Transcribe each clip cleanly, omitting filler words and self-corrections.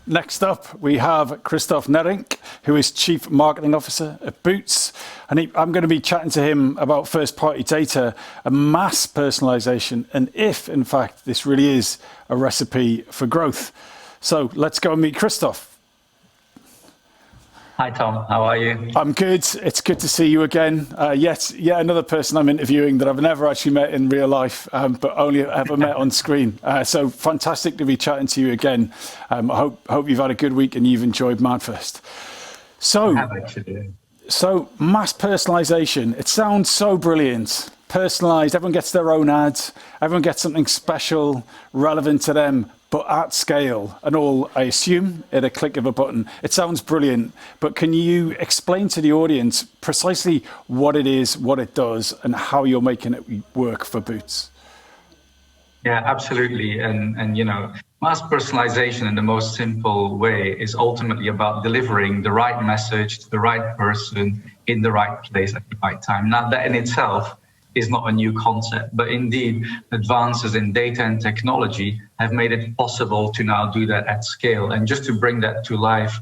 Next up, we have Kristof Neirynck, who is Chief Marketing Officer at Boots. And I'm going to be chatting to him about first-party data and mass personalisation, and if, in fact, this really is a recipe for growth. So let's go and meet Kristof. Hi, Tom. How are you? I'm good. It's good to see you again. Yet another person I'm interviewing that I've never actually met in real life, but only ever met on screen. So fantastic to be chatting to you again. I hope you've had a good week and you've enjoyed MadFest. I have actually. So mass personalisation, it sounds so brilliant. Personalised, everyone gets their own ads, everyone gets something special, relevant to them, but at scale, and all, I assume, at a click of a button. It sounds brilliant, but can you explain to the audience precisely what it is, what it does, and how you're making it work for Boots? Yeah, absolutely. And you know, mass personalization in the most simple way is ultimately about delivering the right message to the right person in the right place at the right time. Now, that in itself is not a new concept, but indeed advances in data and technology have made it possible to now do that at scale. And just to bring that to life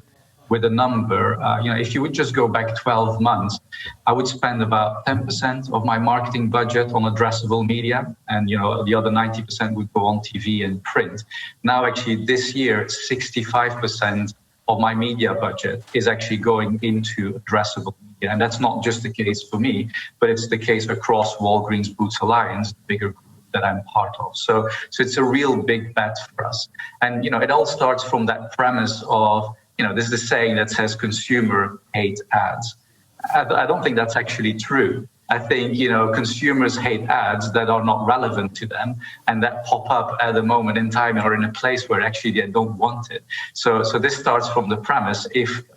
with a number, if you would just go back 12 months, I would spend about 10% of my marketing budget on addressable media, and the other 90% would go on TV and print. Now, actually, this year, 65% of my media budget is actually going into addressable media. And that's not just the case for me, but it's the case across Walgreens Boots Alliance, the bigger group that I'm part of. So it's a real big bet for us. And, it all starts from that premise of, there's this saying that says consumer hate ads. I don't think that's actually true. I think, consumers hate ads that are not relevant to them and that pop up at a moment in time or in a place where actually they don't want it. So this starts from the premise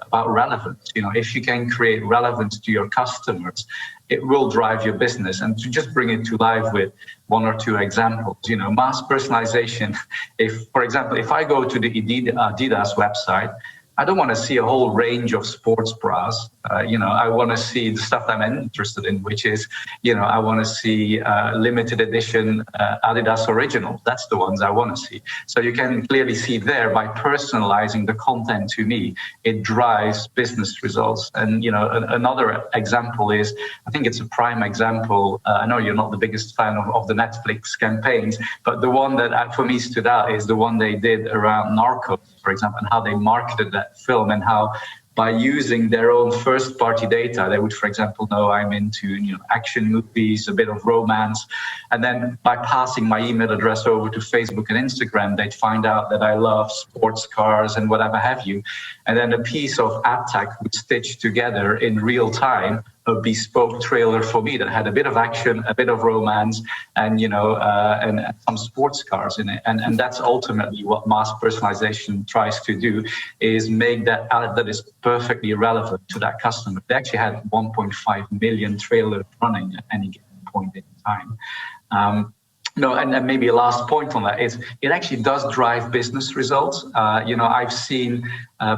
about relevance. If you can create relevance to your customers, it will drive your business. And to just bring it to life with one or two examples, mass personalization. For example, if I go to the Adidas website, I don't want to see a whole range of sports bras. I want to see the stuff that I'm interested in, which is, I want to see limited edition Adidas Originals. That's the ones I want to see. So you can clearly see there, by personalizing the content to me, it drives business results. And, another example is, I think it's a prime example. I know you're not the biggest fan of the Netflix campaigns, but the one that for me stood out is the one they did around Narcos, for example, and how they marketed that film, and how by using their own first-party data, they would, for example, know I'm into action movies, a bit of romance, and then by passing my email address over to Facebook and Instagram, they'd find out that I love sports cars and whatever have you, and then a piece of ad tech would stitch together in real time a bespoke trailer for me that had a bit of action, a bit of romance, and and some sports cars in it. And that's ultimately what mass personalization tries to do, is make that ad that is perfectly relevant to that customer. They actually had 1.5 million trailers running at any given point in time. And maybe a last point on that is it actually does drive business results. I've seen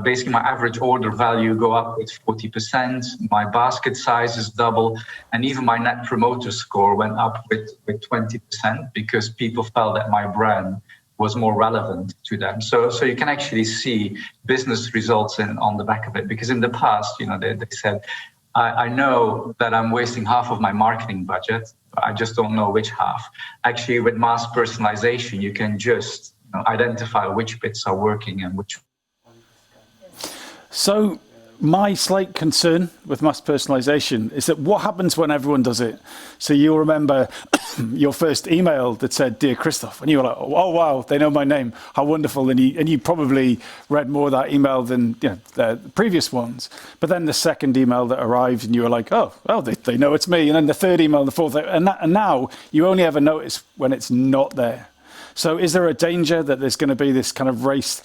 basically my average order value go up with 40%, my basket size is double, and even my net promoter score went up with 20% because people felt that my brand was more relevant to them. So you can actually see business results on the back of it, because in the past, they said, I know that I'm wasting half of my marketing budget, I just don't know which half. Actually, with mass personalization, you can just identify which bits are working and which. So my slight concern with mass personalization is that what happens when everyone does it? So you'll remember your first email that said, "Dear Kristof," and you were like, "Oh wow, they know my name, how wonderful!" And you probably read more of that email than the previous ones. But then the second email that arrived, and you were like, "Oh, well, they know it's me." And then the third email, and the fourth, and now you only ever notice when it's not there. So is there a danger that there's going to be this kind of race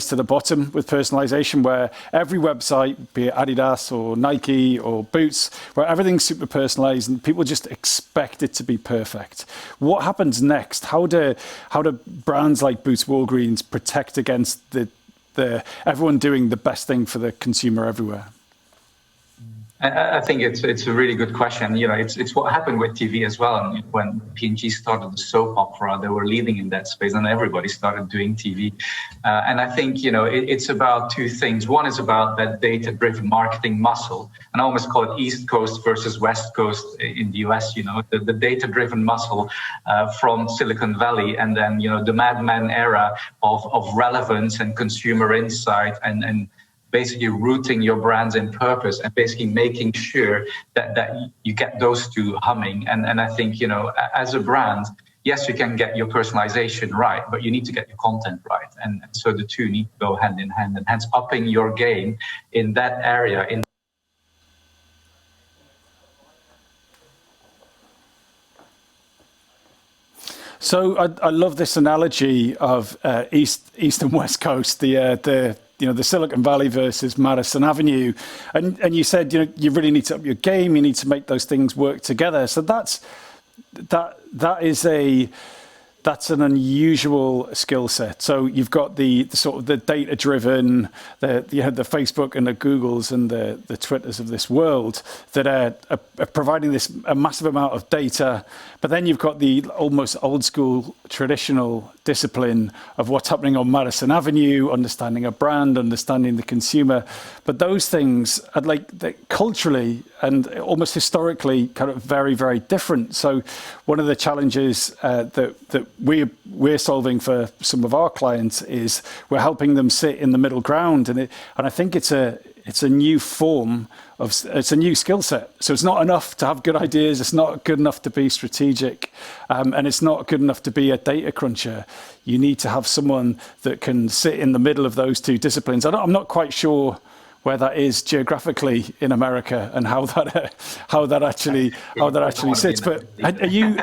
to the bottom with personalization, where every website, be it Adidas or Nike or Boots, where everything's super personalized and people just expect it to be perfect? What happens next? How do brands like Boots, Walgreens protect against the everyone doing the best thing for the consumer everywhere? I think it's a really good question. You know, it's what happened with TV as well. And when P&G started the soap opera, they were leading in that space, and everybody started doing TV. And I think, you know, it's about two things. One is about that data-driven marketing muscle, and I almost call it East Coast versus West Coast in the US. You know, the data-driven muscle from Silicon Valley, and then, you know, the Mad Men era of relevance and consumer insight and basically rooting your brands in purpose and basically making sure that you get those two humming. And I think, you know, as a brand, yes, you can get your personalization right, but you need to get your content right. And so the two need to go hand in hand, and hence upping your game in that area. So I love this analogy of East and West Coast, the you know, the Silicon Valley versus Madison Avenue, and you said, you know, you really need to up your game. You need to make those things work together. So that's an unusual skill set. So you've got the sort of the data driven, you had the Facebook and the Googles and the Twitters of this world that are providing a massive amount of data. But then you've got the almost old school traditional discipline of what's happening on Madison Avenue, understanding a brand, understanding the consumer. But those things are culturally and almost historically kind of very, very different. So one of the challenges that we're solving for some of our clients is we're helping them sit in the middle ground, and I think it's a new form it's a new skill set. So it's not enough to have good ideas. It's not good enough to be strategic, and it's not good enough to be a data cruncher. You need to have someone that can sit in the middle of those two disciplines. I'm not quite sure where that is geographically in America and how that actually sits. But are you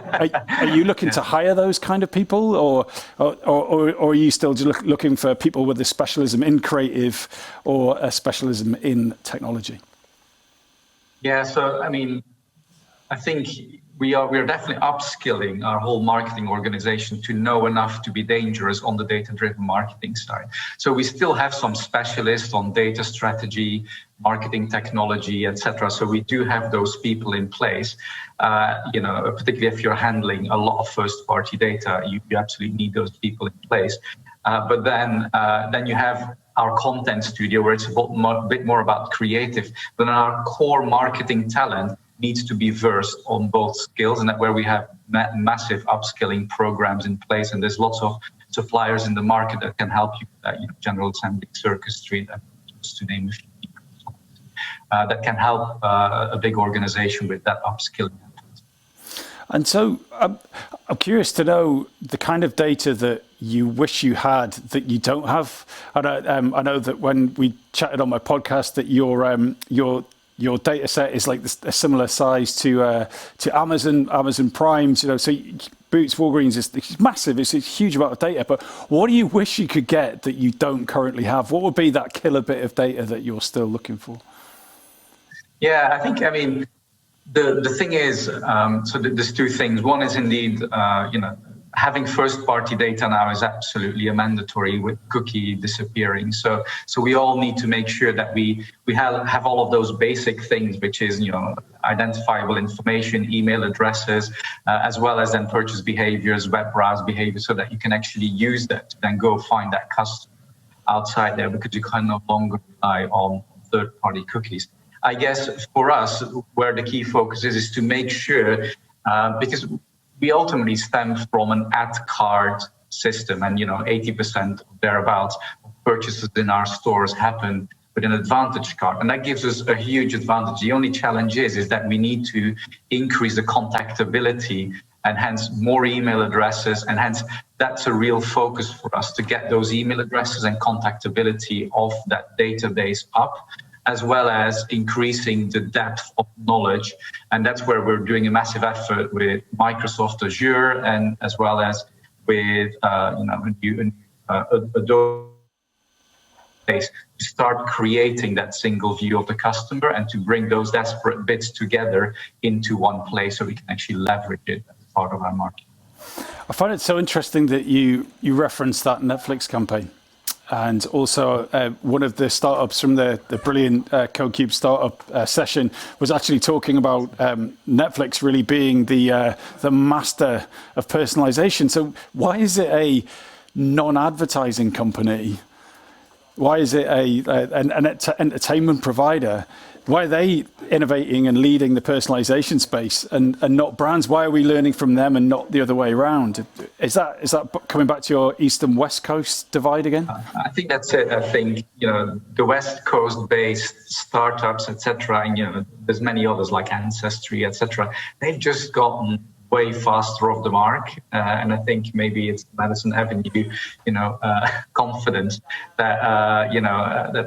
looking to hire those kind of people, or are you still looking for people with a specialism in creative or a specialism in technology? Yeah, so I mean, I think we're definitely upskilling our whole marketing organization to know enough to be dangerous on the data-driven marketing side. So we still have some specialists on data strategy, marketing technology, etc. So we do have those people in place. You know, particularly if you're handling a lot of first-party data, you absolutely need those people in place. But then you have our content studio, where it's a bit more about creative, but our core marketing talent needs to be versed on both skills, and that where we have massive upskilling programs in place, and there's lots of suppliers in the market that can help you, you know, General Assembly, Circus Street, just to name a few people, that can help a big organization with that upskilling. And so I'm curious to know the kind of data that you wish you had that you don't have. I know that when we chatted on my podcast that your data set is like a similar size to Amazon Prime's. You know, so Boots Walgreens is massive. It's a huge amount of data. But what do you wish you could get that you don't currently have? What would be that killer bit of data that you're still looking for? Yeah, I mean, the thing is, so there's two things. One is indeed, you know, having first-party data now is absolutely a mandatory with cookie disappearing. So we all need to make sure that we have all of those basic things, which is, you know, identifiable information, email addresses, as well as then purchase behaviors, web browse behaviors, so that you can actually use that to then go find that customer outside there, because you can no longer rely on third-party cookies. I guess for us, where the key focus is to make sure, because we ultimately stem from an ad card system, and 80% thereabouts of purchases in our stores happen with an advantage card, and that gives us a huge advantage. The only challenge is that we need to increase the contactability, and hence more email addresses, and hence that's a real focus for us to get those email addresses and contactability of that database up, as well as increasing the depth of knowledge. And that's where we're doing a massive effort with Microsoft Azure, and as well as with Adobe to start creating that single view of the customer and to bring those disparate bits together into one place so we can actually leverage it as part of our market. I find it so interesting that you referenced that Netflix campaign. and also one of the startups from the brilliant CodeCube startup session was actually talking about Netflix really being the master of personalization. So why is it a non-advertising company? Why is it an entertainment provider? Why are they innovating and leading the personalization space and not brands? Why are we learning from them and not the other way around? Is that coming back to your East and West Coast divide again? I think that's it. I think, the West Coast based startups, etc., and, there's many others like Ancestry, etc. They've just gotten way faster off the mark. And I think maybe it's Madison Avenue, confidence that,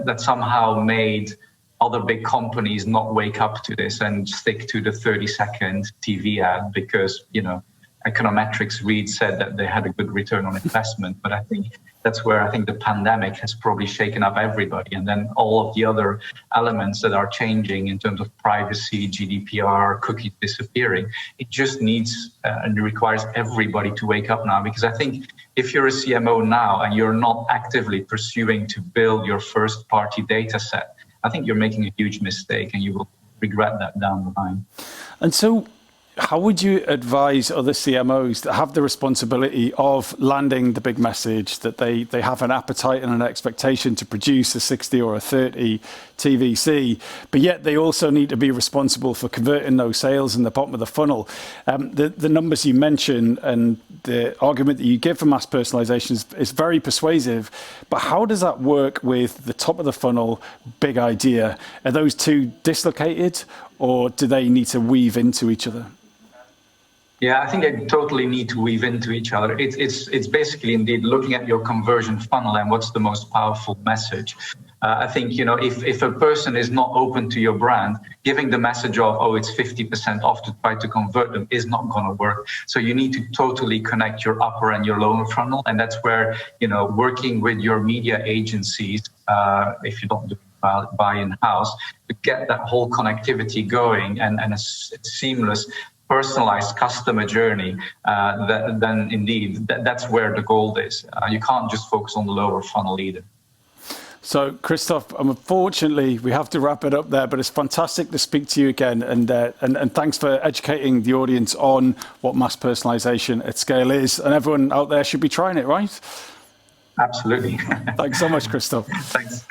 that somehow made other big companies not wake up to this and stick to the 30-second TV ad because, Econometrics Read said that they had a good return on investment. But I think that's where I think the pandemic has probably shaken up everybody. And then all of the other elements that are changing in terms of privacy, GDPR, cookies disappearing, it just needs and requires everybody to wake up now. Because I think if you're a CMO now and you're not actively pursuing to build your first party data set, I think you're making a huge mistake and you will regret that down the line. And so how would you advise other CMOs that have the responsibility of landing the big message, that they have an appetite and an expectation to produce a 60 or a 30 TVC, but yet they also need to be responsible for converting those sales in the bottom of the funnel? The numbers you mention and the argument that you give for mass personalization is very persuasive, but how does that work with the top of the funnel big idea? Are those two dislocated, or do they need to weave into each other? Yeah, I think they totally need to weave into each other. It's basically indeed looking at your conversion funnel and what's the most powerful message. I think, if a person is not open to your brand, giving the message of, oh, it's 50% off to try to convert them is not going to work. So you need to totally connect your upper and your lower funnel. And that's where, working with your media agencies, if you don't do buy in-house, to get that whole connectivity going and a seamless personalized customer journey, then indeed, that's where the gold is. You can't just focus on the lower funnel either. So, Kristof, unfortunately, we have to wrap it up there, but it's fantastic to speak to you again. And thanks for educating the audience on what mass personalization at scale is. And everyone out there should be trying it, right? Absolutely. Thanks so much, Kristof. Thanks.